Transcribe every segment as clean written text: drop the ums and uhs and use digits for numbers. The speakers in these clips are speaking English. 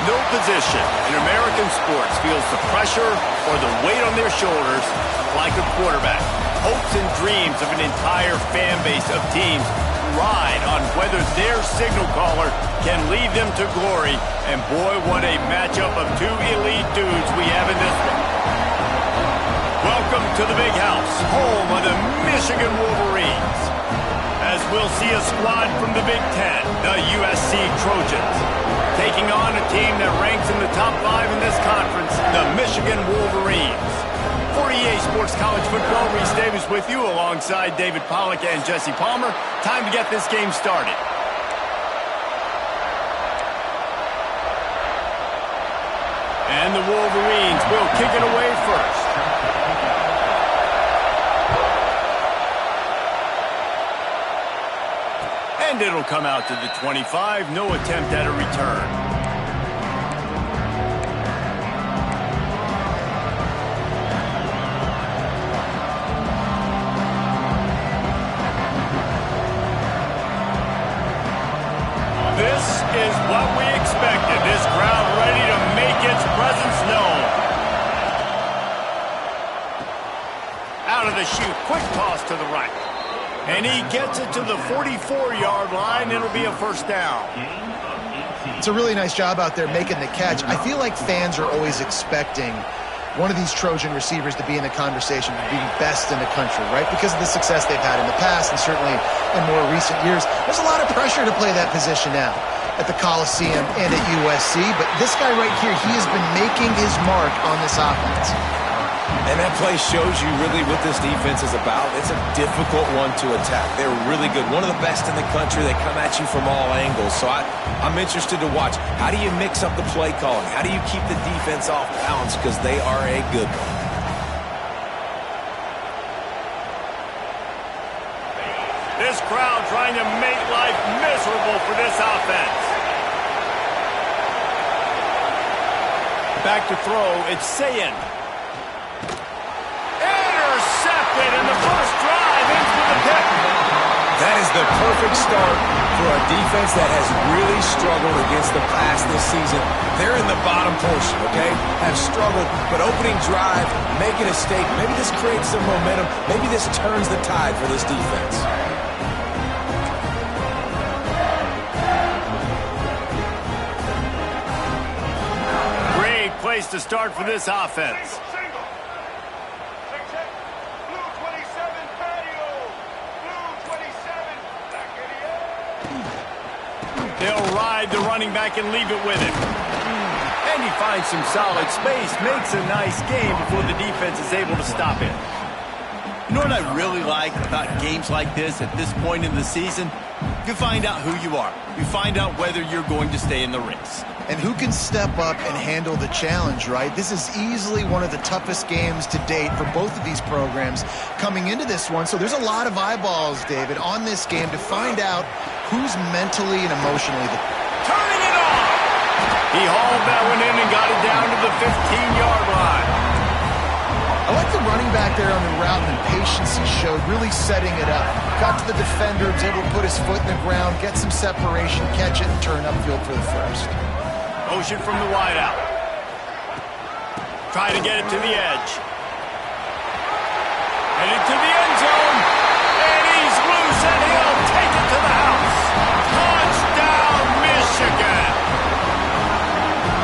No position in American sports feels the pressure or the weight on their shoulders like a quarterback. Hopes and dreams of an entire fan base of teams ride on whether their signal caller can lead them to glory. And boy, what a matchup of two elite dudes we have in this one. Welcome to the Big House, home of the Michigan Wolverines. As we'll see a squad from the Big Ten, the USC Trojans, taking on a team that ranks in the top 5 in this conference, the Michigan Wolverines. For EA Sports College Football, Reese Davis with you alongside David Pollack and Jesse Palmer. Time to get this game started. And the Wolverines will kick it away first. And it'll come out to the 25. No attempt at a return. This is what we expected. This crowd ready to make its presence known. Out of the chute, quick toss to the right. And he gets it to the 44-yard line. It'll be a first down. It's a really nice job out there making the catch. I feel like fans are always expecting one of these Trojan receivers to be in the conversation for being best in the country, right? Because of the success they've had in the past and certainly in more recent years. There's a lot of pressure to play that position now at the Coliseum and at USC. But this guy right here, he has been making his mark on this offense. And that play shows you really what this defense is about. It's a difficult one to attack. They're really good. One of the best in the country. They come at you from all angles. So I'm interested to watch. How do you mix up the play calling? How do you keep the defense off balance? Because they are a good one. This crowd trying to make life miserable for this offense. Back to throw, it's Sayin. Intercepted, and the first drive ends with a pick. That is the perfect start for a defense that has really struggled against the pass this season. They're in the bottom portion, okay? Have struggled, but opening drive, making a statement. Maybe this creates some momentum. Maybe this turns the tide for this defense. Place to start for this offense. They'll ride the running back and leave it with him. And he finds some solid space, makes a nice game before the defense is able to stop it. You know what I really like about games like this at this point in the season? You find out who you are. You find out whether you're going to stay in the race. And who can step up and handle the challenge, right? This is easily one of the toughest games to date for both of these programs coming into this one. So there's a lot of eyeballs, David, on this game to find out who's mentally and emotionally turning it on! He hauled that one in and got it down to the 15-yard line. I like the running back there on the route and the patience he showed, really setting it up. Got to the defender, was able to put his foot in the ground, get some separation, catch it, and turn upfield for the first. Motion from the wideout. Try to get it to the edge. Headed to the end zone. And he's loose, and he'll take it to the house. Touchdown, Michigan.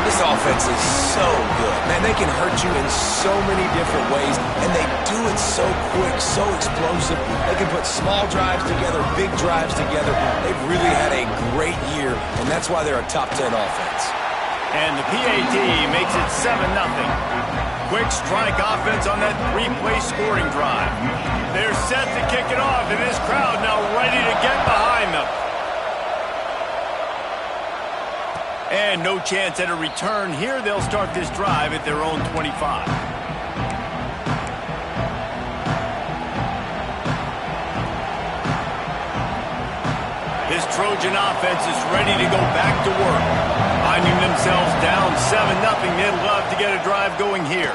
This offense is so good. Man, they can hurt you in so many different ways, and they do it so quick, so explosive. They can put small drives together, big drives together. They've really had a great year, and that's why they're a top 10 offense. And the PAT makes it 7-0. Quick strike offense on that three-play scoring drive. They're set to kick it off, and this crowd now ready to get behind them. And no chance at a return here. They'll start this drive at their own 25. This Trojan offense is ready to go back to work. Finding themselves down 7-0, they'd love to get a drive going here.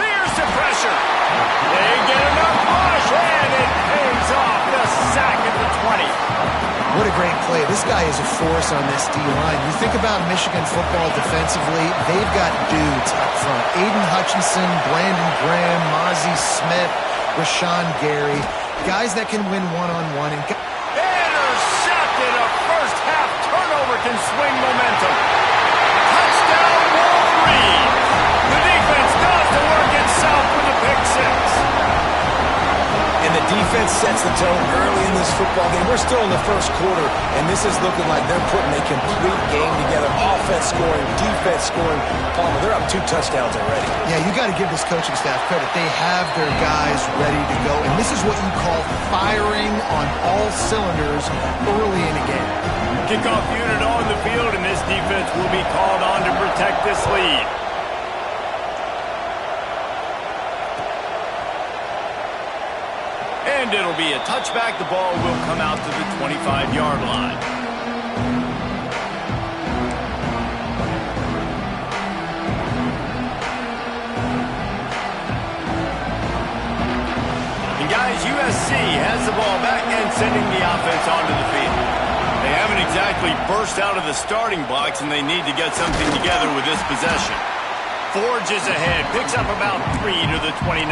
Here's the pressure. They get enough rush, and it pays off. The sack at the 20. What a great play. This guy is a force on this D-line. You think about Michigan football defensively, they've got dudes up front. Aiden Hutchinson, Brandon Graham, Mozzie Smith, Rashawn Gary. Guys that can win one-on-one. And intercepted. A first-half turnover can swing momentum. Touchdown, Wolverine. The defense does the work itself with a pick six. And the defense sets the tone early in this football game. We're still in the first quarter, and this is looking like they're putting a complete game together. Offense scoring, defense scoring. Palmer, they're up 2 touchdowns already. Yeah, you got to give this coaching staff credit. They have their guys ready to go, and this is what you call firing on all cylinders early in a game. Kickoff unit on the field, and this defense will be called on to protect this lead. And it'll be a touchback. The ball will come out to the 25-yard line. And guys, USC has the ball back and sending the offense onto the field. They haven't exactly burst out of the starting blocks, and they need to get something together with this possession. Forges ahead, picks up about 3 to the 29.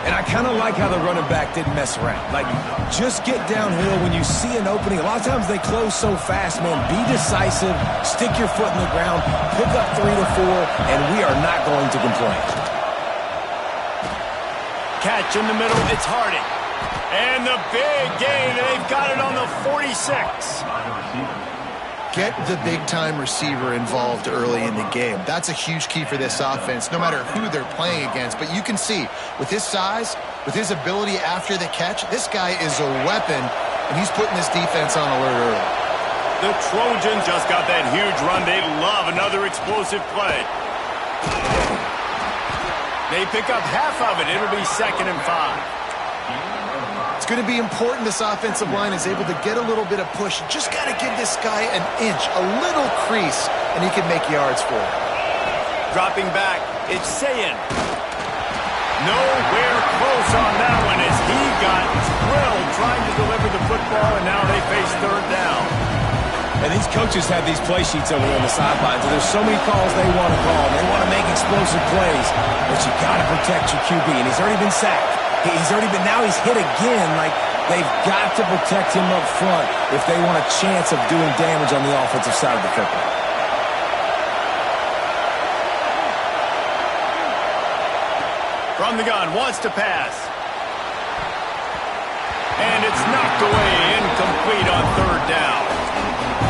And I kind of like how the running back didn't mess around. Like, just get downhill when you see an opening. A lot of times they close so fast, man. Be decisive, stick your foot in the ground, pick up 3 to 4, and we are not going to complain. Catch in the middle, it's Harding. And the big gain, they've got it on the 46. get the big-time receiver involved early in the game. That's a huge key for this offense, no matter who they're playing against. But you can see, with his size, with his ability after the catch, this guy is a weapon, and he's putting this defense on alert early. The Trojans just got that huge run. They love another explosive play. They pick up half of it. It'll be 2nd and 5. It's going to be important this offensive line is able to get a little bit of push. Just got to give this guy an inch, a little crease, and he can make yards for it. Dropping back, it's Sayin. Nowhere close on that one as he got drilled trying to deliver the football, and now they face 3rd down. And these coaches have these play sheets over on the sidelines, and there's so many calls they want to call. They want to make explosive plays, but you got to protect your QB, and he's already been sacked. Now he's hit again. Like, they've got to protect him up front if they want a chance of doing damage on the offensive side of the football. From the gun, wants to pass. And it's knocked away, incomplete on 3rd down.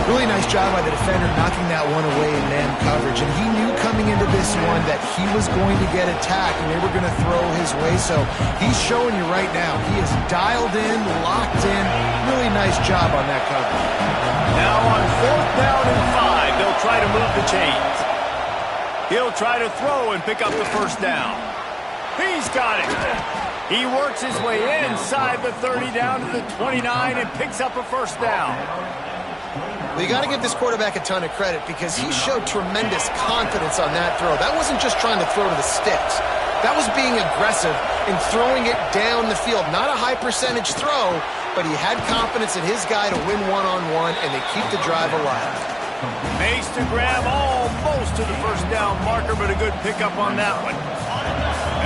Really nice job by the defender knocking that one away in man coverage. And he knew coming into this one that he was going to get attacked and they were going to throw his way. So he's showing you right now. He is dialed in, locked in. Really nice job on that coverage. Now on 4th down and 5, they'll try to move the chains. He'll try to throw and pick up the 1st down. He's got it. He works his way inside the 30 down to the 29 and picks up a 1st down. Well, you got to give this quarterback a ton of credit because he showed tremendous confidence on that throw. That wasn't just trying to throw to the sticks. That was being aggressive and throwing it down the field. Not a high percentage throw, but he had confidence in his guy to win one-on-one, and they keep the drive alive. Makes the grab almost to the 1st down marker, but a good pickup on that one.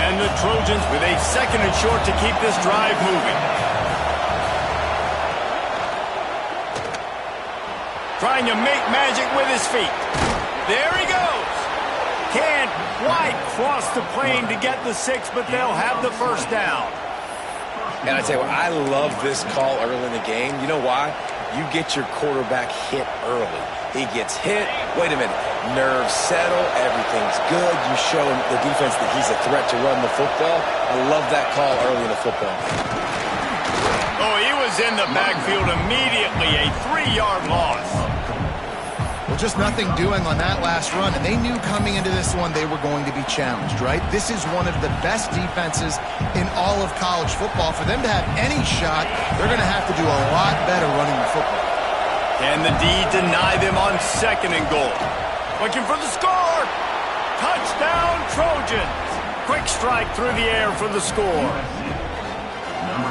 And the Trojans with a 2nd and short to keep this drive moving. Trying to make magic with his feet. There he goes. Can't quite cross the plane to get the 6, but they'll have the 1st down. And I tell you what, I love this call early in the game. You know why? You get your quarterback hit early. He gets hit. Wait a minute. Nerves settle. Everything's good. You show the defense that he's a threat to run the football. I love that call early in the football. Oh, he was in the backfield immediately. A 3-yard loss. Well, just nothing doing on that last run, and they knew coming into this one they were going to be challenged, right? This is one of the best defenses in all of college football. For them to have any shot, they're going to have to do a lot better running the football. Can the D deny them on 2nd and goal? Looking for the score. Touchdown, Trojans. Quick strike through the air for the score.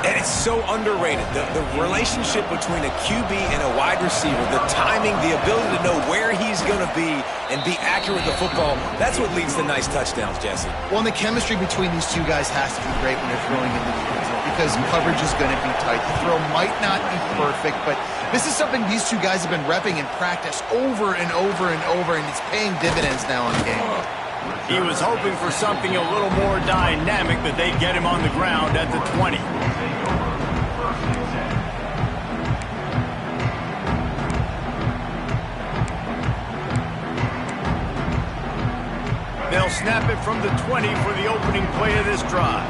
And it's so underrated. The relationship between a QB and a wide receiver, the timing, the ability to know where he's going to be and be accurate with the football, that's what leads to nice touchdowns, Jesse. Well, and the chemistry between these two guys has to be great when they're throwing into the end zone because coverage is going to be tight. The throw might not be perfect, but this is something these two guys have been repping in practice over and over and over, and it's paying dividends now on the game. He was hoping for something a little more dynamic, but they get him on the ground at the 20. They'll snap it from the 20 for the opening play of this drive.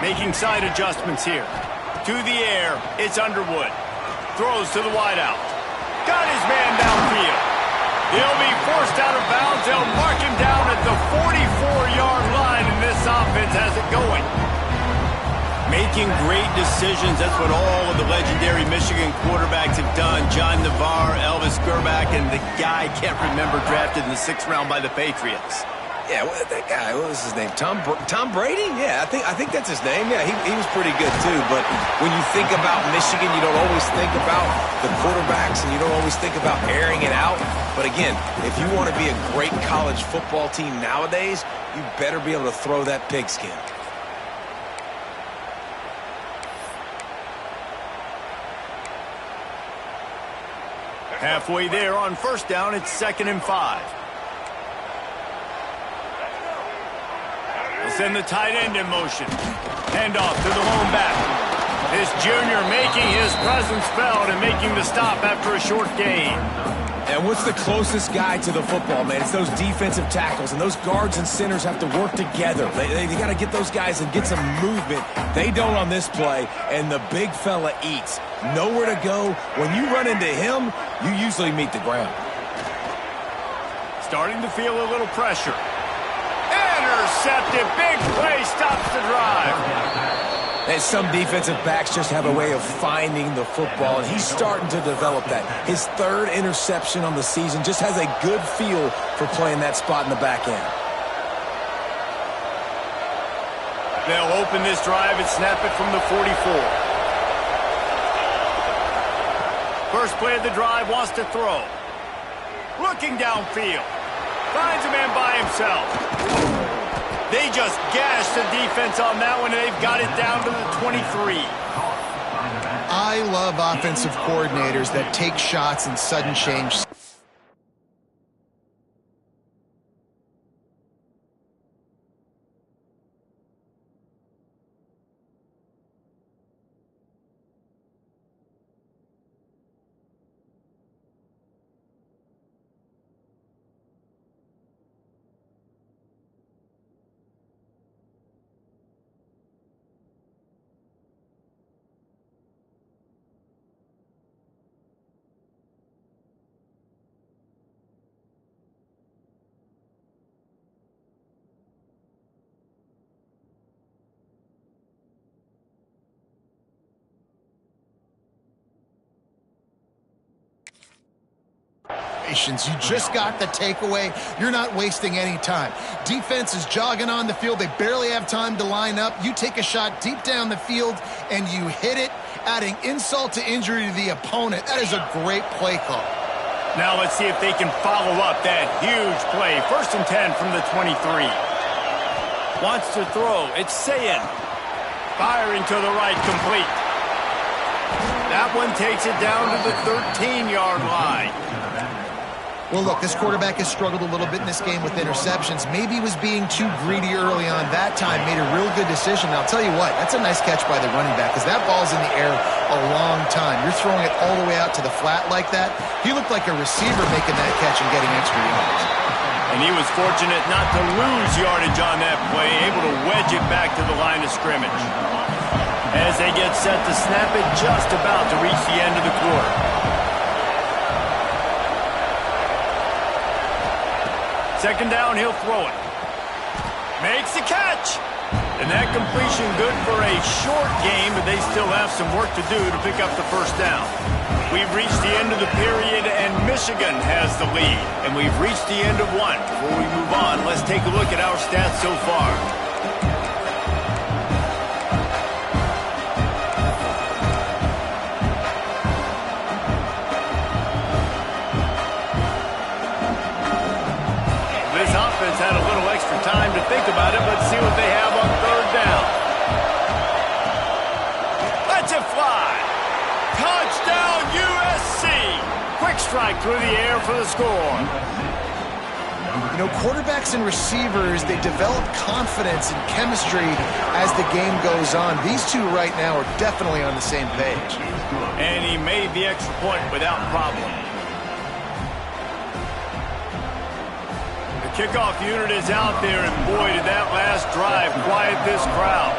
Making side adjustments here. To the air, it's Underwood. Throws to the wideout. Got his man downfield. He'll be forced out of bounds. They'll mark him down at the 44-yard line, and this offense has it going. Making great decisions. That's what all of the legendary Michigan quarterbacks have done. John Navarre, Elvis Gerbach, and the guy I can't remember drafted in the 6th round by the Patriots. Yeah, that guy, what was his name? Tom Brady? Yeah, I think that's his name. Yeah, he was pretty good too. But when you think about Michigan, you don't always think about the quarterbacks and you don't always think about airing it out. But again, if you want to be a great college football team nowadays, you better be able to throw that pigskin. Halfway there on 1st down, it's 2nd and 5. They'll send the tight end in motion. Hand off to the lone back. This junior making his presence felt and making the stop after a short gain. And what's the closest guy to the football, man? It's those defensive tackles, and those guards and centers have to work together. They got to get those guys and get some movement. They don't on this play, and the big fella eats. Nowhere to go. When you run into him, you usually meet the ground. Starting to feel a little pressure. Intercepted. Big play stops the drive. And some defensive backs just have a way of finding the football, and he's starting to develop that. His third interception on the season, just has a good feel for playing that spot in the back end. They'll open this drive and snap it from the 44. First play of the drive, wants to throw. Looking downfield. Finds a man by himself. They just gashed the defense on that one, and they've got it down to the 23. I love offensive coordinators that take shots and sudden change. You just got the takeaway. You're not wasting any time. Defense is jogging on the field. They barely have time to line up. You take a shot deep down the field, and you hit it, adding insult to injury to the opponent. That is a great play call. Now let's see if they can follow up that huge play. 1st and 10 from the 23. Wants to throw. It's Sayin. Firing to the right, complete. That one takes it down to the 13-yard line. Well, look, this quarterback has struggled a little bit in this game with interceptions. Maybe he was being too greedy early on. That time made a real good decision. And I'll tell you what, that's a nice catch by the running back because that ball's in the air a long time. You're throwing it all the way out to the flat like that. He looked like a receiver making that catch and getting extra yards. And he was fortunate not to lose yardage on that play, able to wedge it back to the line of scrimmage. As they get set to snap it, just about to reach the end of the quarter. Second down, he'll throw it. Makes the catch. And that completion good for a short game, but they still have some work to do to pick up the first down. We've reached the end of the period, and Michigan has the lead. And we've reached the end of one. Before we move on, let's take a look at our stats so far. Had a little extra time to think about it. Let's see what they have on 3rd down. Let's it fly. Touchdown, USC. Quick strike through the air for the score. You know, quarterbacks and receivers, they develop confidence and chemistry as the game goes on. These two right now are definitely on the same page. And he made the extra point without problem. Kickoff unit is out there, and boy, did that last drive quiet this crowd.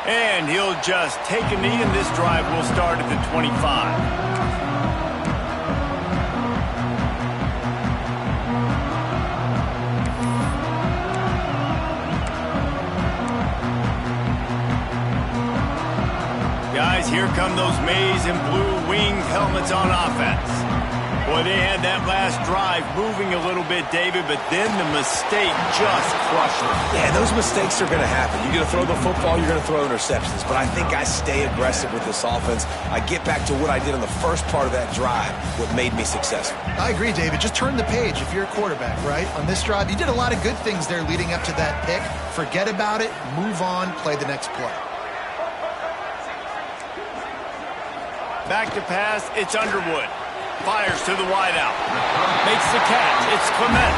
And he'll just take a knee, and this drive will start at the 25. Guys, here come those maize and blue winged helmets on offense. Boy, they had that last drive moving a little bit, David, but then the mistake just crushed them. Yeah, those mistakes are going to happen. You're going to throw the football, you're going to throw interceptions. But I think I stay aggressive with this offense. I get back to what I did in the first part of that drive, what made me successful. I agree, David. Just turn the page if you're a quarterback, right? On this drive, you did a lot of good things there leading up to that pick. Forget about it, move on, play the next play. Back to pass, it's Underwood. Fires to the wideout. Makes the catch, it's Clement.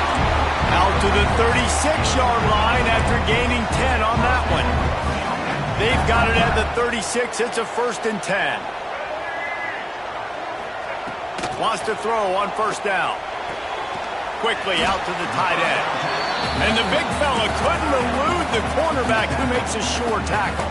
Out to the 36-yard line after gaining 10 on that one. They've got it at the 36. It's a 1st and 10. Wants to throw on 1st down. Quickly out to the tight end. And the big fella couldn't elude the cornerback who makes a sure tackle.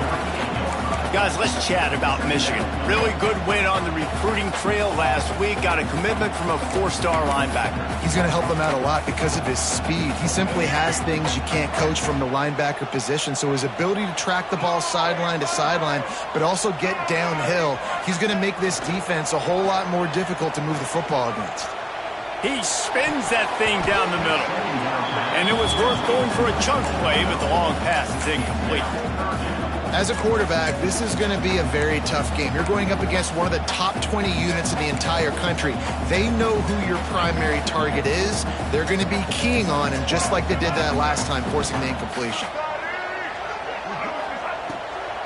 Guys, let's chat about Michigan. Really good win on the recruiting trail last week. Got a commitment from a 4-star linebacker. He's going to help them out a lot because of his speed. He simply has things you can't coach from the linebacker position. So his ability to track the ball sideline to sideline, but also get downhill, he's going to make this defense a whole lot more difficult to move the football against. He spins that thing down the middle. And it was worth going for a chunk play, but the long pass is incomplete. As a quarterback, this is going to be a very tough game. You're going up against one of the top 20 units in the entire country. They know who your primary target is. They're going to be keying on him, just like they did that last time, forcing the incompletion.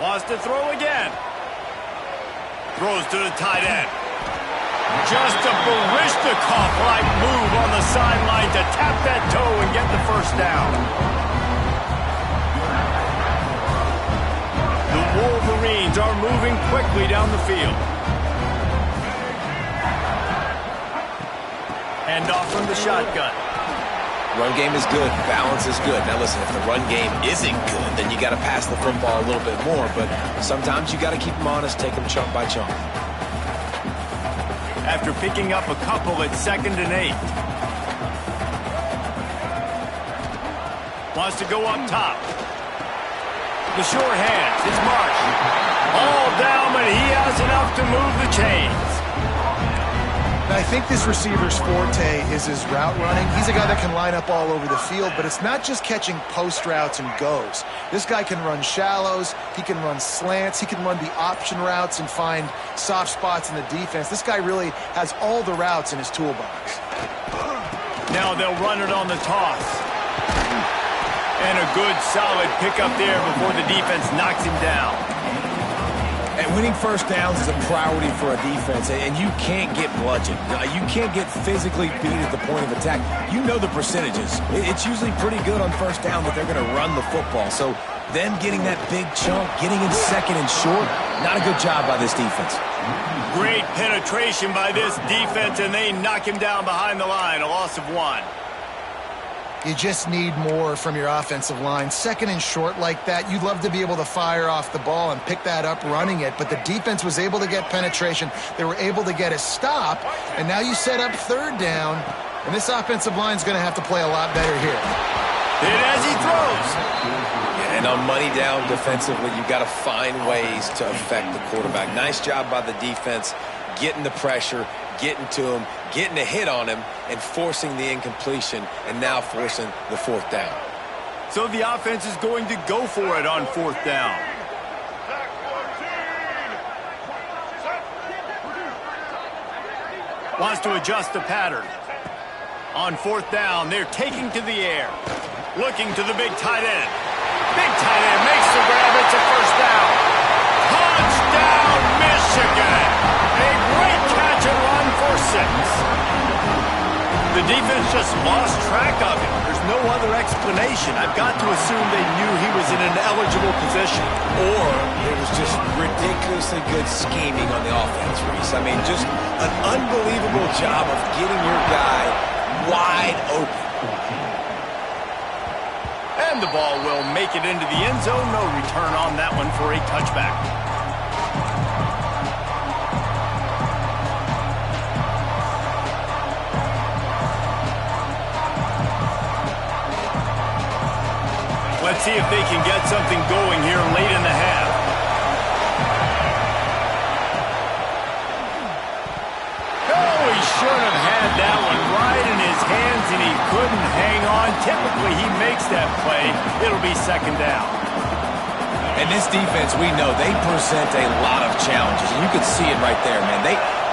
Wants to throw again. Throws to the tight end. Just a Barishnikov-like move on the sideline to tap that toe and get the 1st down. The Wolverines are moving quickly down the field. Hand off from the shotgun. Run game is good. Balance is good. Now listen, if the run game isn't good, then you got to pass the football a little bit more. But sometimes you got to keep them honest, take them chunk by chunk. After picking up a couple at 2nd and 8. Wants to go up top. The short hands. It's Marsh. All down, but he has enough to move the chains. Now, I think this receiver's forte is his route running. He's a guy that can line up all over the field, but it's not just catching post routes and goes. This guy can run shallows, he can run slants, he can run the option routes and find soft spots in the defense. This guy really has all the routes in his toolbox. Now they'll run it on the toss. And a good solid pickup there before the defense knocks him down. And winning 1st downs is a priority for a defense, and you can't get bludgeoned. You can't get physically beat at the point of attack. You know the percentages. It's usually pretty good on 1st down that they're going to run the football. So them getting that big chunk, getting in 2nd and short, not a good job by this defense. Great penetration by this defense, and they knock him down behind the line, a loss of 1. You just need more from your offensive line. 2nd and short like that, you'd love to be able to fire off the ball and pick that up running it, but the defense was able to get penetration. They were able to get a stop, and now you set up 3rd down, and this offensive line is going to have to play a lot better here. And as he throws. Yeah, and on money down defensively, you've got to find ways to affect the quarterback. Nice job by the defense, getting the pressure, getting to him, getting a hit on him, and forcing the incompletion, and now forcing the 4th down. So the offense is going to go for it on 4th down. Wants to adjust the pattern. On 4th down, they're taking to the air. Looking to the big tight end. Big tight end makes the grab. It's a 1st down. Touchdown, Michigan! A great catch and run for 6. The defense just lost track of him. There's no other explanation. I've got to assume they knew he was in an eligible position. Or it was just ridiculously good scheming on the offense, Reese. I mean, just an unbelievable job of getting your guy wide open. And the ball will make it into the end zone. No return on that one for a touchback. Let's see if they can get something going here late in the half. Oh, he should have had that one right in his hands, and he couldn't hang on. Typically, he makes that play. It'll be 2nd down. And this defense, we know, they present a lot of challenges. And you can see it right there, man.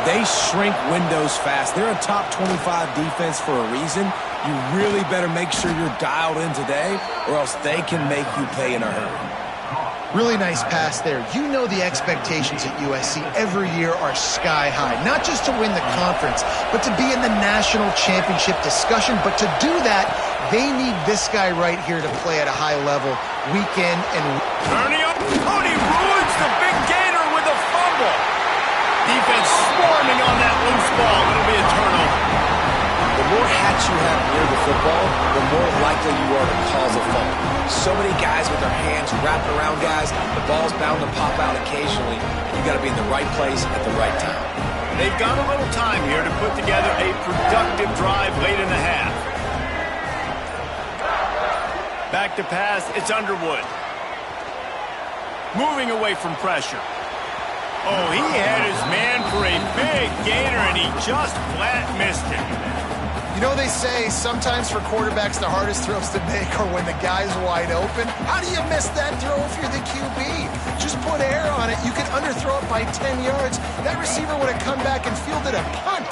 They shrink windows fast. They're a top 25 defense for a reason. You really better make sure you're dialed in today, or else they can make you pay in a hurry. Really nice pass there. You know the expectations at USC every year are sky high. Not just to win the conference, but to be in the national championship discussion. But to do that, They need this guy right here to play at a high level week in and turning up. Cody ruins the big gainer with a fumble. Defense swarming on that loose ball. It'll be a turnover. The more hats you have near the football, the more likely you are to cause a fumble. So many guys with their hands wrapping around guys, the ball's bound to pop out occasionally, and you got to be in the right place at the right time. They've got a little time here to put together a productive drive late in the half. Back to pass, it's Underwood. Moving away from pressure. Oh, he had his man for a big gainer, and he just flat missed it. You know, they say sometimes for quarterbacks the hardest throws to make are when the guy's wide open. How do you miss that throw if you're the QB? Just put air on it. You can underthrow it by 10 yards. That receiver would have come back and fielded a punt.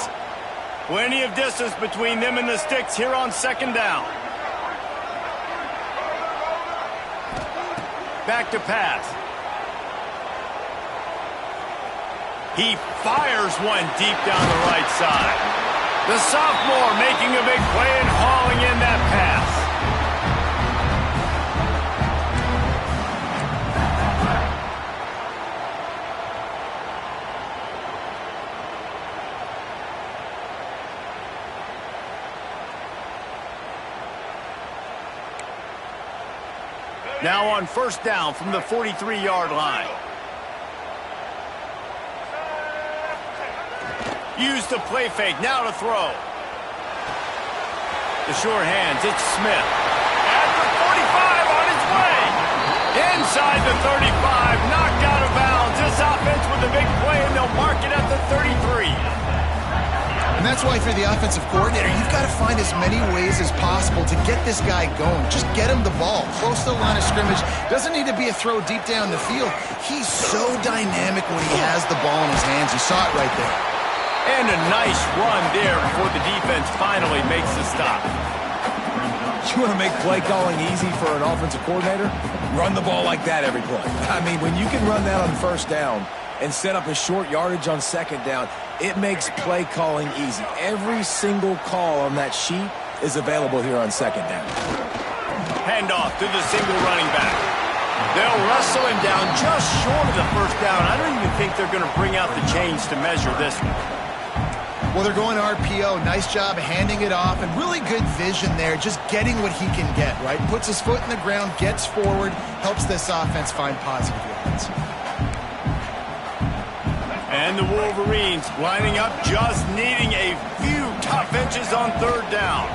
Plenty of distance between them and the sticks here on second down. Back to pass. He fires one deep down the right side. The sophomore making a big play and hauling in that pass. Now on first down from the 43-yard line. Use the play fake, now to throw. The sure hands, it's Smith. At the 45 on his way. Inside the 35, knocked out of bounds. This offense with a big play, and they'll mark it at the 33. And that's why for the offensive coordinator, you've got to find as many ways as possible to get this guy going. Just get him the ball close to the line of scrimmage. Doesn't need to be a throw deep down the field. He's so dynamic when he has the ball in his hands. You saw it right there. And a nice run there before the defense finally makes the stop. You want to make play calling easy for an offensive coordinator? Run the ball like that every play. I mean, when you can run that on first down and set up a short yardage on second down, it makes play calling easy. Every single call on that sheet is available here on second down. Handoff to the single running back. They'll wrestle him down just short of the first down. I don't even think they're going to bring out the chains to measure this one. Well, they're going RPO. Nice job handing it off, and really good vision there, just getting what he can get, right? Puts his foot in the ground, gets forward, helps this offense find positive yards. And the Wolverines lining up, just needing a few tough inches on third down.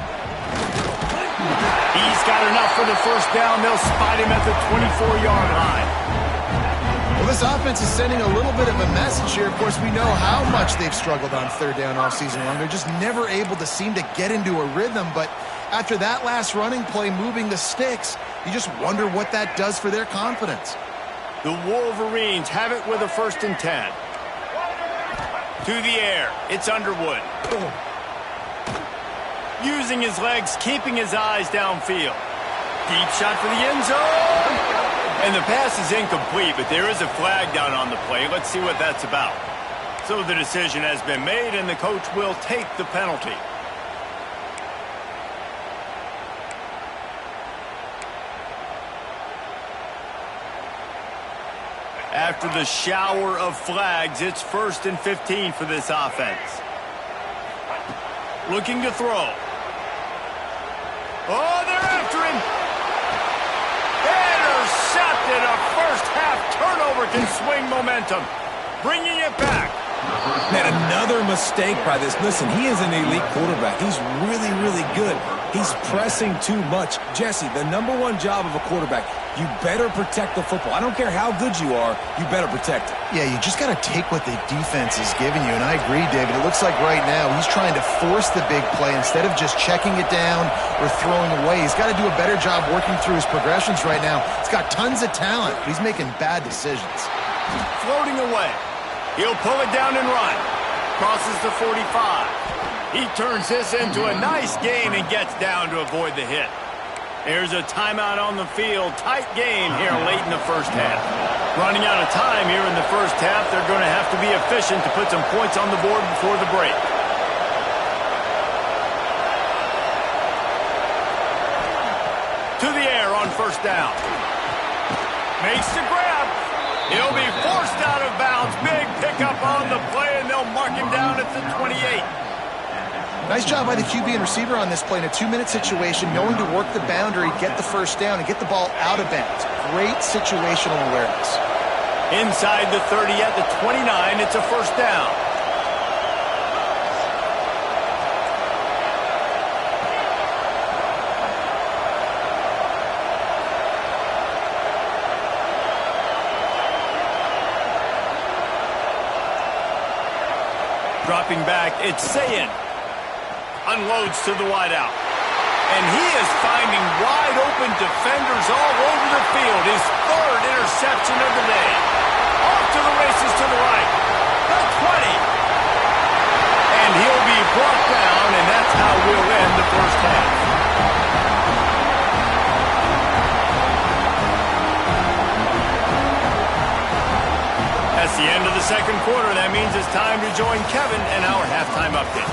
He's got enough for the first down. They'll spot him at the 24-yard line. Well, this offense is sending a little bit of a message here. Of course, we know how much they've struggled on third down all season long. They're just never able to seem to get into a rhythm. But after that last running play, moving the sticks, you just wonder what that does for their confidence. The Wolverines have it with a 1st and 10. To the air, it's Underwood. Using his legs, keeping his eyes downfield. Deep shot for the end zone. And the pass is incomplete, but there is a flag down on the play. Let's see what that's about. So the decision has been made, and the coach will take the penalty. After the shower of flags, it's 1st and 15 for this offense. Looking to throw. Oh, they're after him. Intercepted. A first-half turnover can swing momentum. Bringing it back. Man, another mistake by this. Listen, he is an elite quarterback. He's really, really good. He's pressing too much. Jesse, the #1 job of a quarterback, you better protect the football. I don't care how good you are, you better protect it. Yeah, you just got to take what the defense is giving you, and I agree, David. It looks like right now he's trying to force the big play instead of just checking it down or throwing away. He's got to do a better job working through his progressions right now. He's got tons of talent, but he's making bad decisions. Floating away. He'll pull it down and run. Crosses the 45. He turns this into a nice gain and gets down to avoid the hit. There's a timeout on the field. Tight game here late in the first half. Running out of time here in the first half. They're going to have to be efficient to put some points on the board before the break. to the air on first down. Makes the grab. He'll be forced out of bounds. Big pickup on the play, and they'll mark him down at the 28. Nice job by the QB and receiver on this play in a 2-minute situation, knowing to work the boundary, get the first down, and get the ball out of bounds. Great situational awareness. Inside the 30 at the 29, it's a first down. Dropping back, it's Sayin. Unloads to the wideout. And he is finding wide open defenders all over the field. His third interception of the day. Off to the races to the right. The 20. And he'll be brought down, and that's how we'll end the first half. That's the end of the second quarter. That means it's time to join Kevin and our halftime update.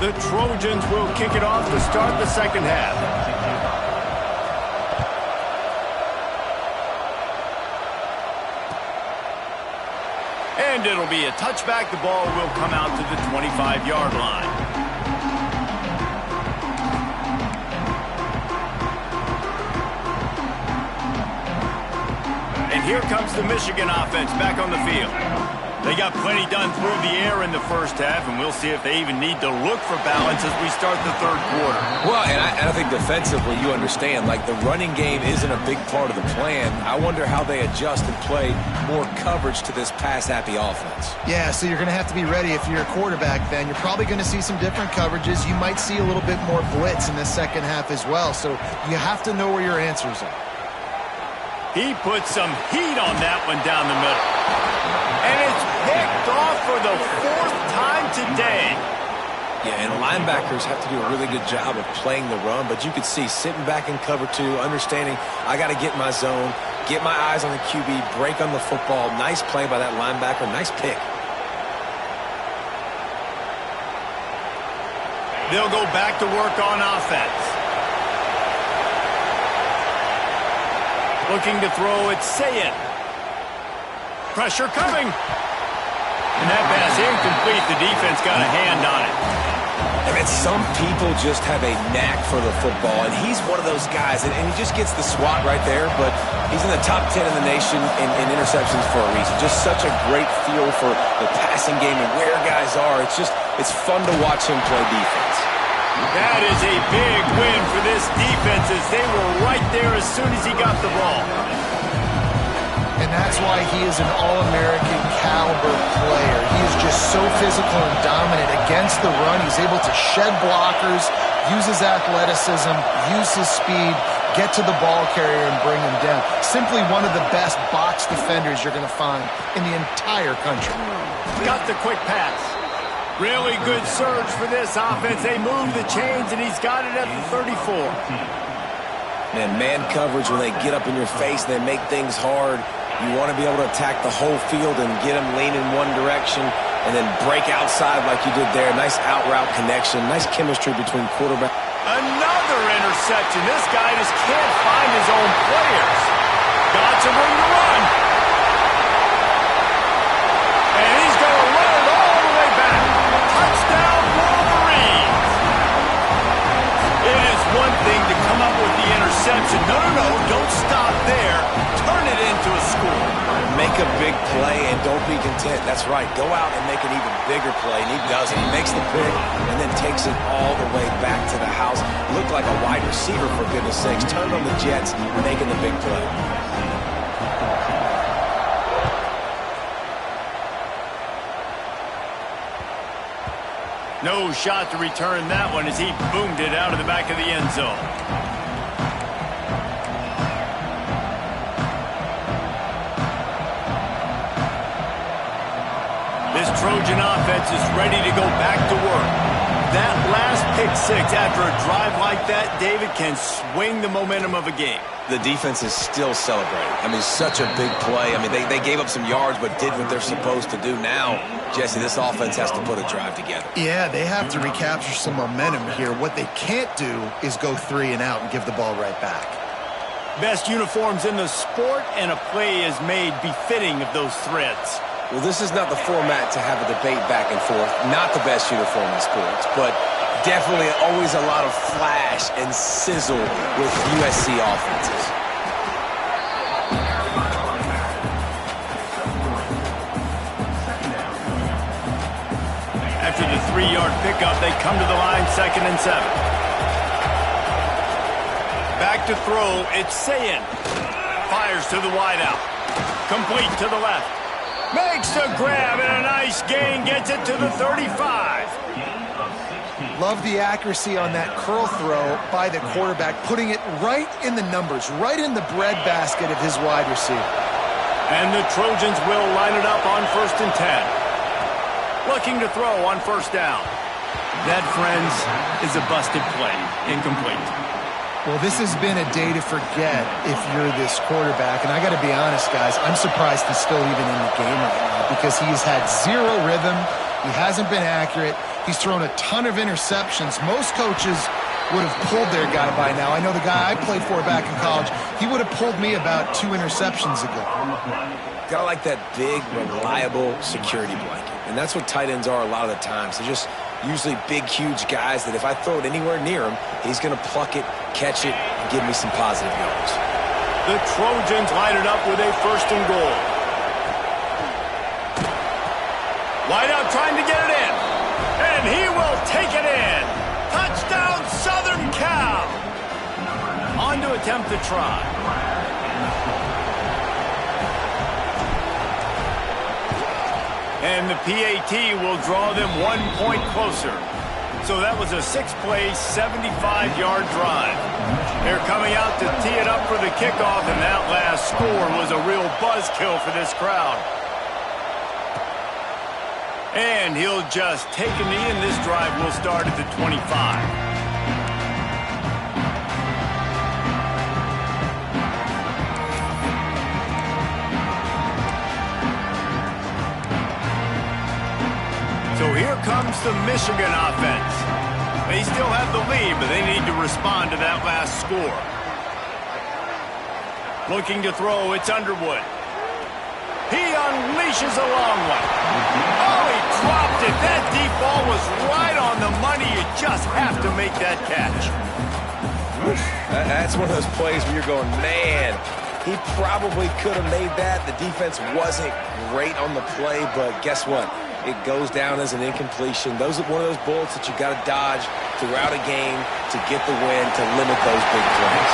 The Trojans will kick it off to start the second half. And it'll be a touchback. The ball will come out to the 25-yard line. And here comes the Michigan offense back on the field. They got plenty done through the air in the first half, and we'll see if they even need to look for balance as we start the third quarter. Well, and I think defensively, you understand, like the running game isn't a big part of the plan. I wonder how they adjust and play more coverage to this pass-happy offense. Yeah, so you're going to have to be ready if you're a quarterback then. You're probably going to see some different coverages. You might see a little bit more blitz in the second half as well, so you have to know where your answers are. He put some heat on that one down the middle. And it's picked off for the fourth time today. Yeah, and linebackers have to do a really good job of playing the run, but you could see sitting back in cover two, understanding I got to get in my zone, get my eyes on the QB, break on the football. Nice play by that linebacker. Nice pick. They'll go back to work on offense. Looking to throw, it's Sayin. Pressure coming. And that pass incomplete. The defense got a hand on it. I mean, some people just have a knack for the football, and he's one of those guys, and he just gets the swat right there, but he's in the top 10 in the nation in interceptions for a reason. Just such a great feel for the passing game and where guys are. It's fun to watch him play defense. That is a big win for this defense as they were right there as soon as he got the ball. And that's why he is an All-American caliber player. He is just so physical and dominant against the run. He's able to shed blockers, use his athleticism, use his speed, get to the ball carrier and bring him down. Simply one of the best box defenders you're going to find in the entire country. Got the quick pass. Really good surge for this offense. They move the chains, and he's got it at the 34. Man coverage, when they get up in your face, they make things hard. You want to be able to attack the whole field and get them lean in one direction and then break outside like you did there. Nice out-route connection. Nice chemistry between quarterback. Another interception. This guy just can't find his own players. Got some room to run. And he's going to run it all the way back. Touchdown, Wolverines. It is one thing to come up with the interception. No, don't stop there. Turn it into a score. Make a big play and don't be content. That's right. Go out and make an even bigger play. And he does it. He makes the pick and then takes it all the way back to the house. Looked like a wide receiver, for goodness sakes. Turned on the Jets, making the big play. No shot to return that one as he boomed it out of the back of the end zone. This Trojan offense is ready to go back to work. That last pick six after a drive like that, David, can swing the momentum of a game. The defense is still celebrating. I mean, such a big play. I mean, they gave up some yards but did what they're supposed to do. Now, Jesse, this offense has to put a drive together. Yeah, they have to recapture some momentum here. What they can't do is go 3 and out and give the ball right back. Best uniforms in the sport, and a play is made befitting of those threads. Well, this is not the format to have a debate back and forth. Not the best uniform in sports, but definitely always a lot of flash and sizzle with USC offenses. After the 3-yard pickup, they come to the line 2nd and 7. Back to throw, it's Sayin. Fires to the wideout. Complete to the left. Makes the grab and a nice gain, gets it to the 35. Love the accuracy on that curl throw by the quarterback, putting it right in the numbers, right in the breadbasket of his wide receiver. And the Trojans will line it up on 1st and 10. Looking to throw on 1st down. That, friends, is a busted play. Incomplete. Well, this has been a day to forget if you're this quarterback. And I got to be honest, guys, I'm surprised he's still even in the game right now because he's had 0 rhythm. He hasn't been accurate. He's thrown a ton of interceptions. Most coaches would have pulled their guy by now. I know the guy I played for back in college, he would have pulled me about 2 interceptions ago. Gotta like that big, reliable security blanket. And that's what tight ends are a lot of the times. They're just usually big, huge guys that if I throw it anywhere near him, he's going to pluck it, catch it, and give me some positive yards. The Trojans line it up with a 1st and goal. Wideout trying to get it in. And he will take it in. Touchdown, Southern Cal. On to attempt the try. And the PAT will draw them 1 point closer. So that was a 6-play, 75-yard drive. They're coming out to tee it up for the kickoff, and that last score was a real buzzkill for this crowd. And he'll just take a knee, and this drive will start at the 25. So here comes the Michigan offense. They still have the lead, but they need to respond to that last score. Looking to throw, it's Underwood. He unleashes a long one. Oh, he dropped it. That deep ball was right on the money. You just have to make that catch. That's one of those plays where you're going, man, he probably could have made that. The defense wasn't great on the play, but guess what? It goes down as an incompletion. Those are one of those bullets that you got to dodge throughout a game to get the win, to limit those big plays.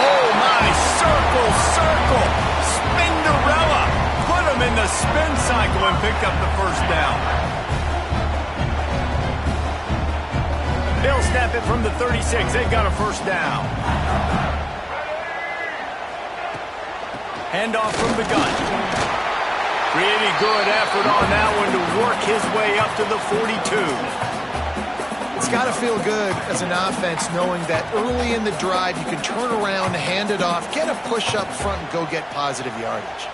Oh, my, circle, circle, Spinderella. Put him in the spin cycle and pick up the 1st down. They'll snap it from the 36. They've got a 1st down. Handoff from the gun. Really good effort on that one to work his way up to the 42. It's got to feel good as an offense knowing that early in the drive you can turn around, hand it off, get a push up front, and go get positive yardage.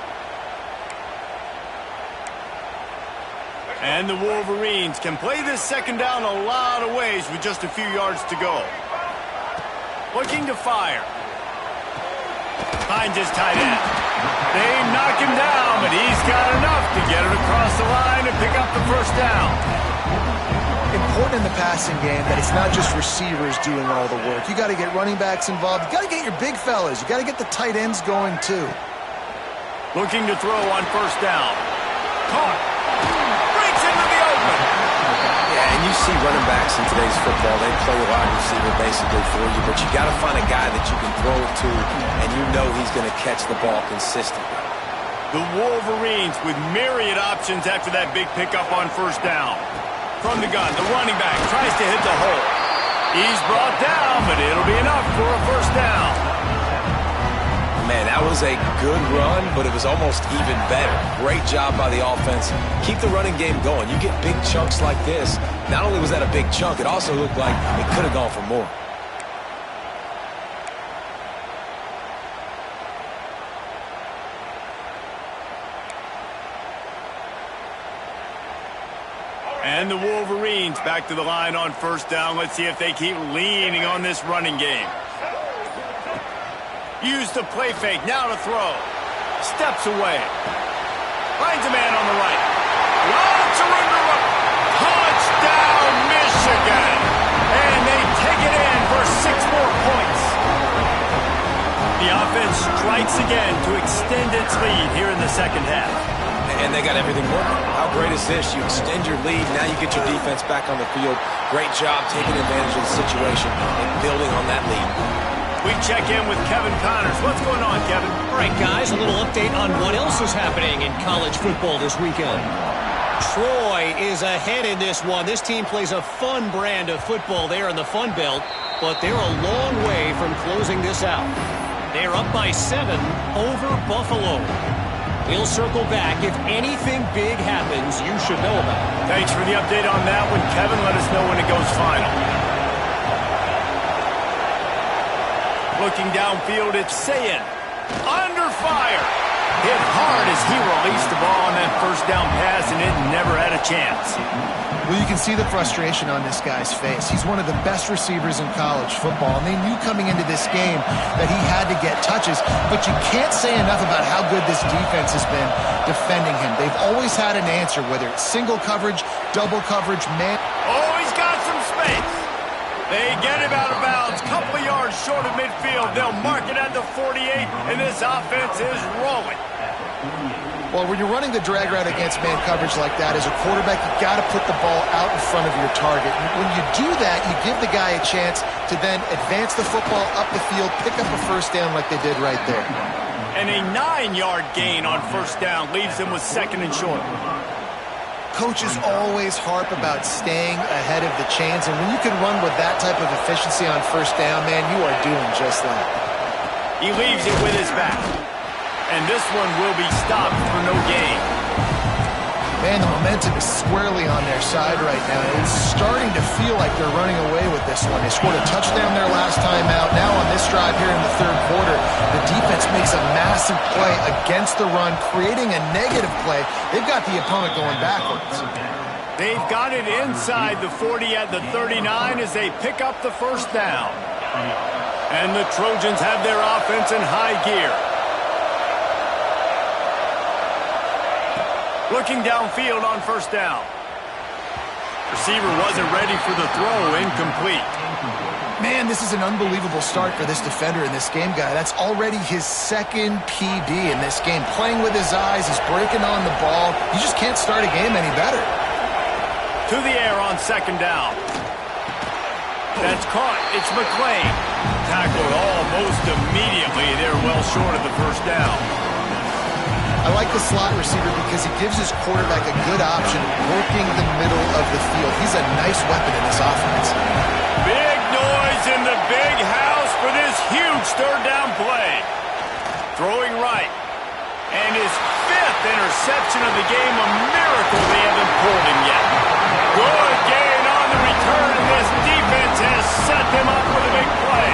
And the Wolverines can play this 2nd down a lot of ways with just a few yards to go. Looking to fire. Finds his tight end. They knock him down, but he's got enough to get it across the line and pick up the 1st down. Important in the passing game that it's not just receivers doing all the work. You got to get running backs involved. You got to get your big fellas. You got to get the tight ends going too. Looking to throw on 1st down. Caught. Breaks into the open. Yeah, and you see running backs in today's football, they play a wide receiver basically for you, but you got to find a guy that you can throw it to, and you know he's going to catch the ball consistently. The Wolverines with myriad options after that big pickup on 1st down. From the gun, the running back tries to hit the hole. He's brought down, but it'll be enough for a 1st down. Man, that was a good run, but it was almost even better. Great job by the offense. Keep the running game going. You get big chunks like this. Not only was that a big chunk, it also looked like it could have gone for more. And the Wolverines back to the line on first down. Let's see if they keep leaning on this running game. Use the play fake, now to throw. Steps away. Finds a man on the right. Lots of room to run. Touchdown, Michigan! And they take it in for 6 more points. The offense strikes again to extend its lead here in the second half. And they got everything working. How great is this? You extend your lead, now you get your defense back on the field. Great job taking advantage of the situation and building on that lead. We check in with Kevin Connors. What's going on, Kevin? All right, guys, a little update on what else is happening in college football this weekend. Troy is ahead in this one. This team plays a fun brand of football there in the Fun Belt, but they're a long way from closing this out. They're up by 7 over Buffalo. We'll circle back. If anything big happens, you should know about it. Thanks for the update on that one, Kevin. Let us know when it goes final. Looking downfield, it's Sayin. Under fire. Hit hard as he released the ball on that first down pass, and it never had a chance. Well, you can see the frustration on this guy's face. He's one of the best receivers in college football, and they knew coming into this game that he had to get touches, but you can't say enough about how good this defense has been defending him. They've always had an answer, whether it's single coverage, double coverage, man. Oh, he's got some space. They get him out of bounds, couple of yards short of midfield. They'll mark it at the 48, and this offense is rolling. Well, when you're running the drag route against man coverage like that, as a quarterback, you got to put the ball out in front of your target. And when you do that, you give the guy a chance to then advance the football up the field, pick up a first down like they did right there. And a 9-yard gain on first down leaves them with 2nd and short. Coaches always harp about staying ahead of the chains, and when you can run with that type of efficiency on first down, man, you are doing just that. He leaves it with his back. And this one will be stopped for no gain. Man, the momentum is squarely on their side right now. It's starting to feel like they're running away with this one. They scored a touchdown their last time out. Now on this drive here in the 3rd quarter, the defense makes a massive play against the run, creating a negative play. They've got the opponent going backwards. They've got it inside the 40 at the 39 as they pick up the first down. And the Trojans have their offense in high gear. Looking downfield on first down. Receiver wasn't ready for the throw, incomplete. Man, this is an unbelievable start for this defender in this game, guy. That's already his 2nd PB in this game. Playing with his eyes, he's breaking on the ball. You just can't start a game any better. To the air on 2nd down. That's caught. It's McClain. Tackled almost immediately. They're well short of the first down. I like the slot receiver because he gives his quarterback a good option working the middle of the field. He's a nice weapon in this offense. Big noise in the big house for this huge 3rd down play. Throwing right. And his 5th interception of the game, a miracle they haven't pulled him yet. Good gain on the return, and this defense has set them up with a big play.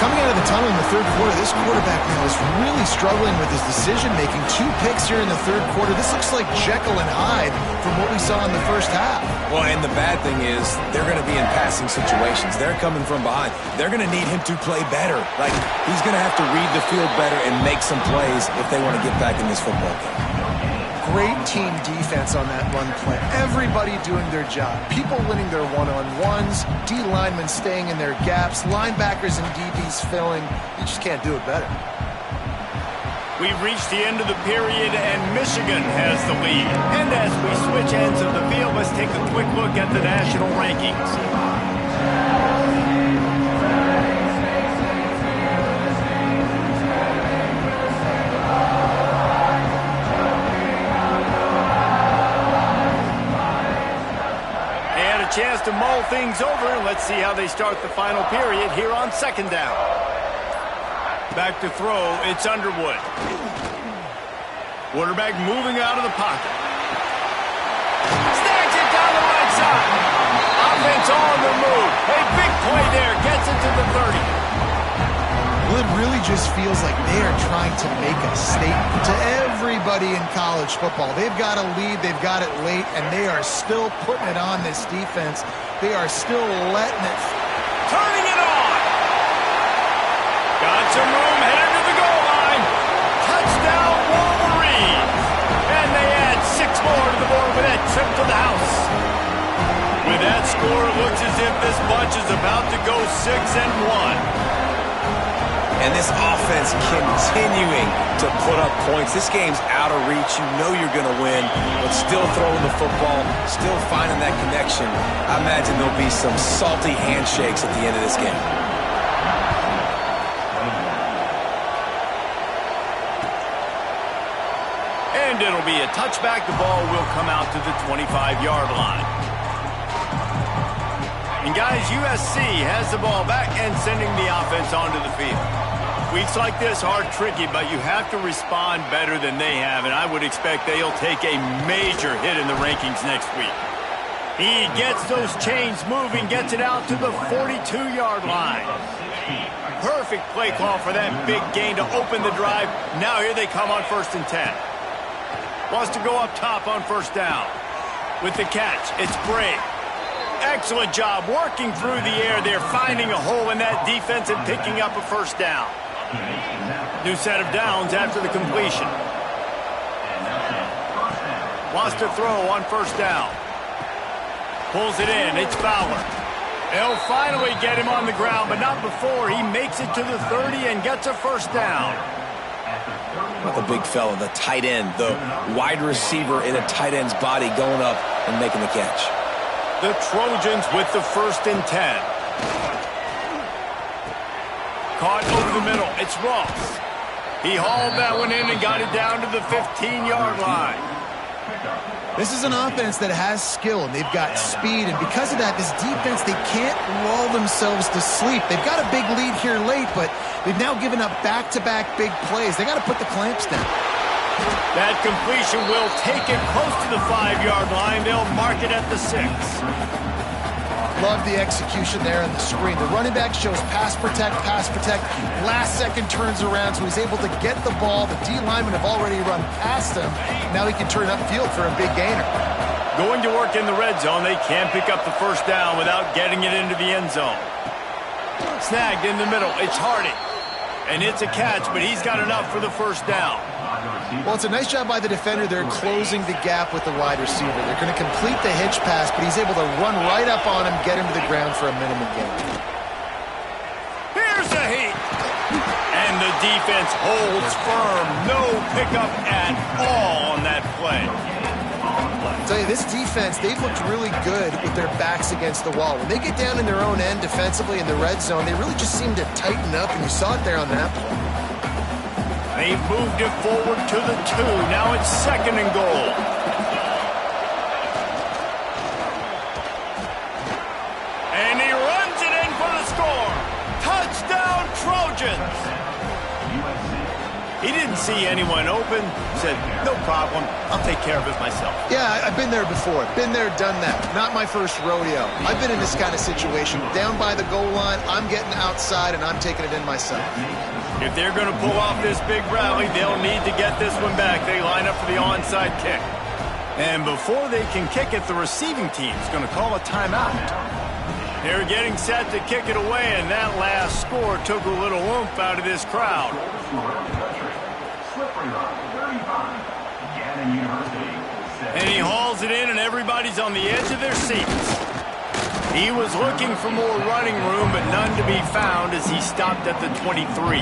Coming out of the tunnel in the 3rd quarter, this quarterback now is really struggling with his decision-making. 2 picks here in the 3rd quarter. This looks like Jekyll and Hyde from what we saw in the first half. Well, and the bad thing is they're going to be in passing situations. They're coming from behind. They're going to need him to play better. Like, he's going to have to read the field better and make some plays if they want to get back in this football game. Great team defense on that run play. Everybody doing their job. People winning their one-on-ones, D linemen staying in their gaps, linebackers and DBs filling. You just can't do it better. We've reached the end of the period, and Michigan has the lead. And as we switch ends of the field, let's take a quick look at the national rankings. Chance to mull things over. Let's see how they start the final period here on 2nd down. Back to throw, it's Underwood. Quarterback moving out of the pocket. Snags it down the right side. Offense on the move. A big play there. Gets it to the 30. Well, it really just feels like they are trying to make a statement to everybody in college football. They've got a lead, they've got it late, and they are still putting it on this defense. They are still letting it. Turning it on. Got some room, headed to the goal line. Touchdown, Wolverines. And they add 6 more to the board with that trip to the house. With that score, it looks as if this bunch is about to go 6-1. And this offense continuing to put up points. This game's out of reach. You know you're going to win, but still throwing the football, still finding that connection. I imagine there'll be some salty handshakes at the end of this game. And it'll be a touchback. The ball will come out to the 25-yard line. And guys, USC has the ball back and sending the offense onto the field. Weeks like this are tricky, but you have to respond better than they have, and I would expect they'll take a major hit in the rankings next week. He gets those chains moving, gets it out to the 42-yard line. Perfect play call for that big gain to open the drive. Now here they come on 1st and 10. Wants to go up top on 1st down. With the catch, it's Bray. Excellent job working through the air there, finding a hole in that defense and picking up a 1st down. New set of downs after the completion. Wants to throw on 1st down. Pulls it in. It's Fowler. They'll finally get him on the ground, but not before. He makes it to the 30 and gets a 1st down. Not the big fella, the tight end, the wide receiver in a tight end's body going up and making the catch. The Trojans with the 1st and 10. Caught over the middle. It's Ross. He hauled that one in and got it down to the 15-yard line. This is an offense that has skill, and they've got speed, and because of that, this defense, they can't lull themselves to sleep. They've got a big lead here late, but they've now given up back-to-back big plays. They got to put the clamps down. That completion will take it close to the 5-yard line. They'll mark it at the 6. Love the execution there on the screen. The running back shows pass protect, pass protect. Last second turns around, so he's able to get the ball. The D linemen have already run past him. Now he can turn upfield for a big gainer. Going to work in the red zone. They can't pick up the 1st down without getting it into the end zone. Snagged in the middle. It's Hardy. And it's a catch, but he's got enough for the 1st down. Well, it's a nice job by the defender. They're closing the gap with the wide receiver. They're going to complete the hitch pass, but he's able to run right up on him, get him to the ground for a minimum gain. Here's a heat. And the defense holds firm. No pickup at all on that play. I'll tell you, this defense, they've looked really good with their backs against the wall. When they get down in their own end defensively in the red zone, they really just seem to tighten up, and you saw it there on that play. They've moved it forward to the 2. Now it's 2nd and goal. And he runs it in for the score. Touchdown, Trojans. He didn't see anyone open. Said, no problem. I'll take care of it myself. Yeah, I've been there before. Been there, done that. Not my first rodeo. I've been in this kind of situation. Down by the goal line, I'm getting outside, and I'm taking it in myself. If they're going to pull off this big rally, they'll need to get this one back. They line up for the onside kick. And before they can kick it, the receiving team's going to call a timeout. They're getting set to kick it away, and that last score took a little oomph out of this crowd. And he hauls it in, and everybody's on the edge of their seats. He was looking for more running room, but none to be found as he stopped at the 23.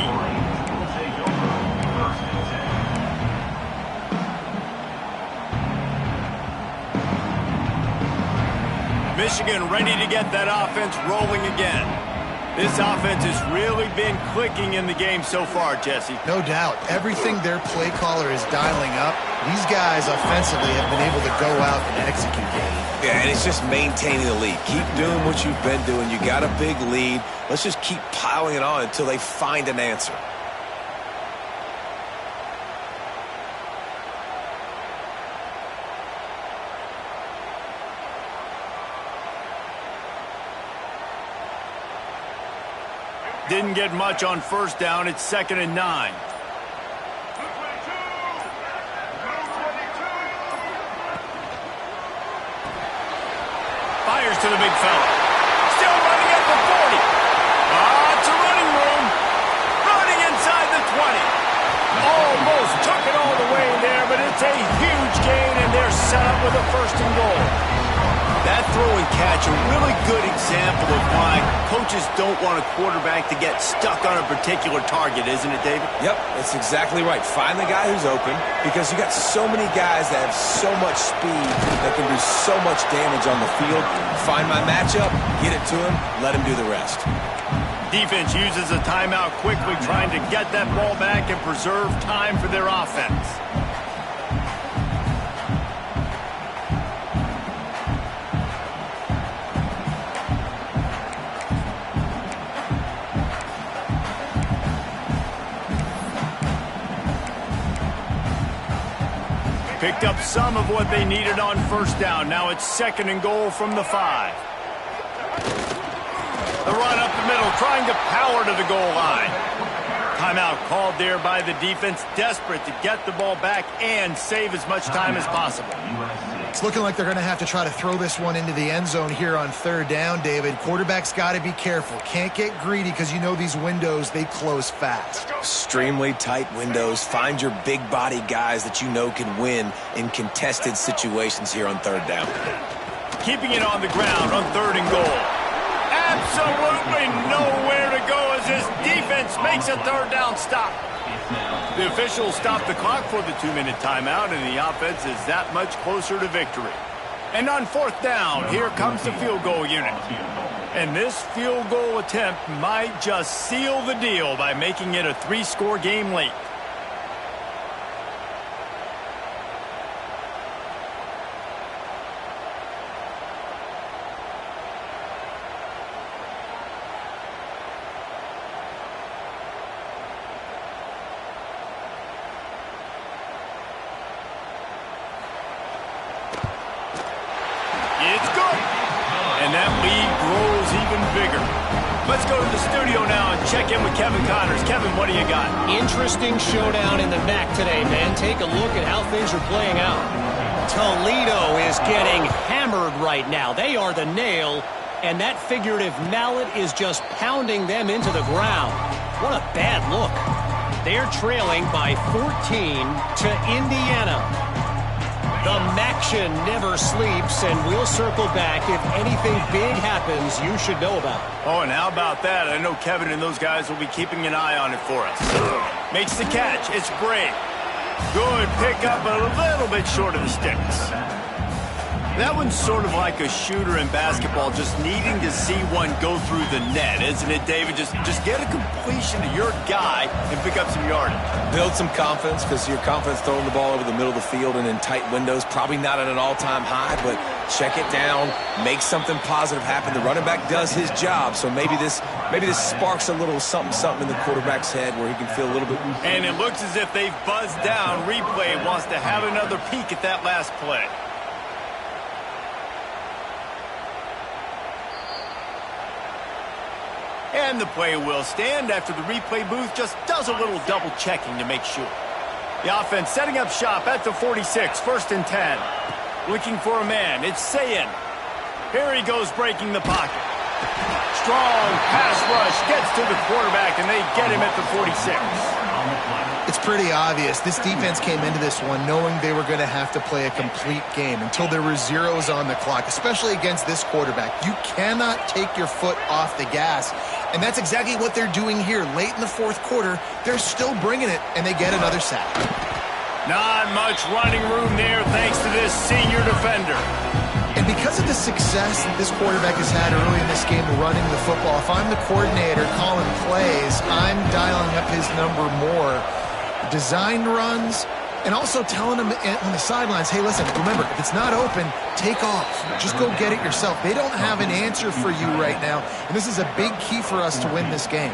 Michigan ready to get that offense rolling again. This offense has really been clicking in the game so far, Jesse. No doubt. Everything their play caller is dialing up, these guys offensively have been able to go out and execute it. Yeah, and it's just maintaining the lead. Keep doing what you've been doing. You got a big lead. Let's just keep piling it on until they find an answer. Didn't get much on first down. It's 2nd and 9. Fires to the big fella. Still running at the 40. It's a running room. Running inside the 20. Almost took it all the way there, but it's a huge gain, and they're set up with a 1st and goal. That throw and catch, a really good example of why coaches don't want a quarterback to get stuck on a particular target, isn't it, David? Yep, that's exactly right. Find the guy who's open, because you got so many guys that have so much speed that can do so much damage on the field. Find my matchup, get it to him, let him do the rest. Defense uses a timeout quickly, trying to get that ball back and preserve time for their offense. Picked up some of what they needed on first down. Now it's 2nd and goal from the 5. The run up the middle, trying to power to the goal line. Timeout called there by the defense, desperate to get the ball back and save as much time as possible. It's looking like they're going to have to try to throw this one into the end zone here on 3rd down, David. Quarterback's got to be careful. Can't get greedy because you know these windows, they close fast. Extremely tight windows. Find your big body guys that you know can win in contested situations here on 3rd down. Keeping it on the ground on 3rd and goal. Absolutely nowhere to go as this defense makes a 3rd down stop. The officials stop the clock for the 2-minute timeout, and the offense is that much closer to victory. And on 4th down, here comes the field goal unit. And this field goal attempt might just seal the deal by making it a 3-score game late. It's good. And that lead grows even bigger. Let's go to the studio now and check in with Kevin Connors. Kevin, what do you got? Interesting showdown in the MAC today, man. Take a look at how things are playing out. Toledo is getting hammered right now. They are the nail, and that figurative mallet is just pounding them into the ground. What a bad look. They're trailing by 14 to Indiana. The Maction never sleeps, and we'll circle back if anything big happens you should know about. Oh, and how about that? I know Kevin and those guys will be keeping an eye on it for us. Makes the catch. It's Brave. Good pickup, but a little bit short of the sticks. That one's sort of like a shooter in basketball, just needing to see one go through the net, isn't it, David? Just get a completion to your guy and pick up some yardage. Build some confidence, because your confidence throwing the ball over the middle of the field and in tight windows, probably not at an all-time high, but check it down, make something positive happen. The running back does his job, so maybe this sparks a little something in the quarterback's head where he can feel a little bit. And it looks as if they've buzzed down. Replay wants to have another peek at that last play. And the play will stand after the replay booth just does a little double checking to make sure. The offense setting up shop at the 46, 1st and 10. Looking for a man. It's Sayin. Here he goes breaking the pocket. Strong pass rush gets to the quarterback, and they get him at the 46. It's pretty obvious. This defense came into this one knowing they were going to have to play a complete game until there were zeros on the clock, especially against this quarterback. You cannot take your foot off the gas, and that's exactly what they're doing here. Late in the 4th quarter, they're still bringing it, and they get another sack. Not much running room there thanks to this senior defender. And because of the success that this quarterback has had early in this game running the football, if I'm the coordinator calling plays, I'm dialing up his number more. Designed runs, and also telling them on the sidelines, hey, listen, remember, if it's not open, take off. Just go get it yourself. They don't have an answer for you right now, and this is a big key for us to win this game.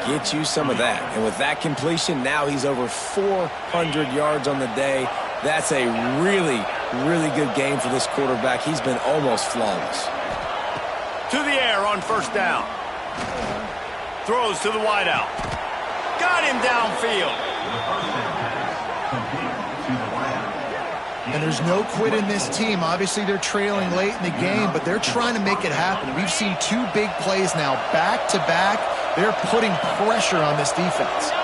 Get you some of that. And with that completion, now he's over 400 yards on the day. That's a really, really good game for this quarterback. He's been almost flawless. To the air on 1st down. throws to the wideout. Got him downfield. And there's no quit in this team. Obviously, they're trailing late in the game, but they're trying to make it happen. We've seen 2 big plays now, back-to-back. They're putting pressure on this defense.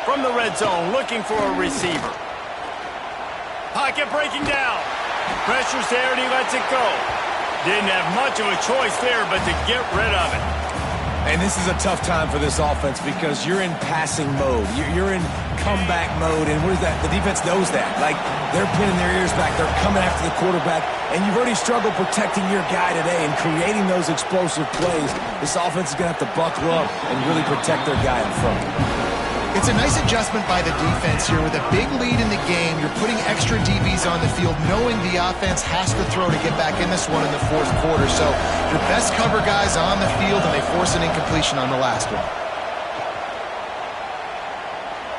From the red zone, looking for a receiver. Pocket breaking down. Pressure's there, and he lets it go. Didn't have much of a choice there, but to get rid of it. And this is a tough time for this offense because you're in passing mode. You're in comeback mode, and what is that? The defense knows that. Like, they're pinning their ears back. They're coming after the quarterback, and you've already struggled protecting your guy today and creating those explosive plays. This offense is going to have to buckle up and really protect their guy in front. It's a nice adjustment by the defense here. With a big lead in the game, you're putting extra DBs on the field, knowing the offense has to throw to get back in this one in the 4th quarter. So your best cover guys on the field, and they force an incompletion on the last one.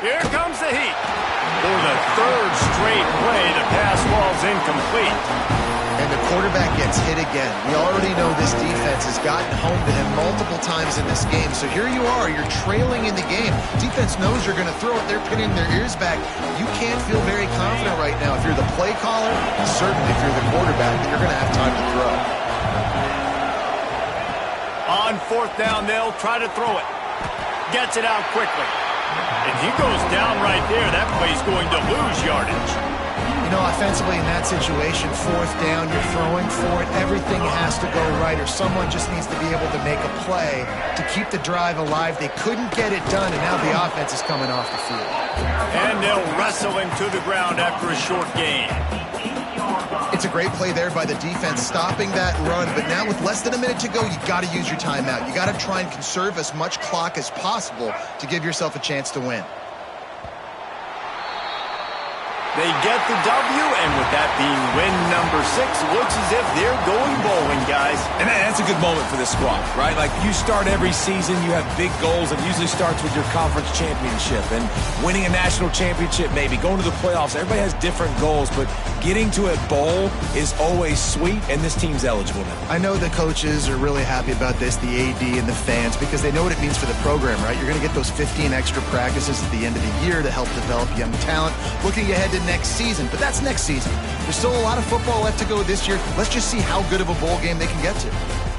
Here comes the heat. For the 3rd straight play, the pass ball's incomplete. And the quarterback gets hit again. We already know this defense has gotten home to him multiple times in this game. So here you are, you're trailing in the game. Defense knows you're going to throw it. They're pinning their ears back. You can't feel very confident right now. If you're the play caller, certainly if you're the quarterback, that you're going to have time to throw. On 4th down, they'll try to throw it. Gets it out quickly. If he goes down right there, that play's going to lose yardage. You know, offensively in that situation, 4th down, you're throwing for it. Everything has to go right, or someone just needs to be able to make a play to keep the drive alive. They couldn't get it done, and now the offense is coming off the field. And they'll wrestle him to the ground after a short gain. It's a great play there by the defense, stopping that run. But now with less than a minute to go, you got to use your timeout. You got to try and conserve as much clock as possible to give yourself a chance to win. They get the W, and with that being win number 6, looks as if they're going bowling, guys. And that's a good moment for this squad, right? Like, you start every season, you have big goals. It usually starts with your conference championship and winning a national championship, maybe going to the playoffs. Everybody has different goals, but getting to a bowl is always sweet, and this team's eligible now. I know the coaches are really happy about this, the AD and the fans, because they know what it means for the program, right? You're going to get those 15 extra practices at the end of the year to help develop young talent. Looking ahead to next season, but that's next season. There's still a lot of football left to go this year. Let's just see how good of a bowl game they can get to.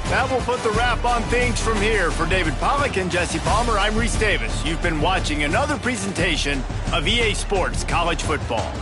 That will put the wrap on things from here. For David Pollack and Jesse Palmer, I'm Reese Davis. You've been watching another presentation of EA Sports College Football.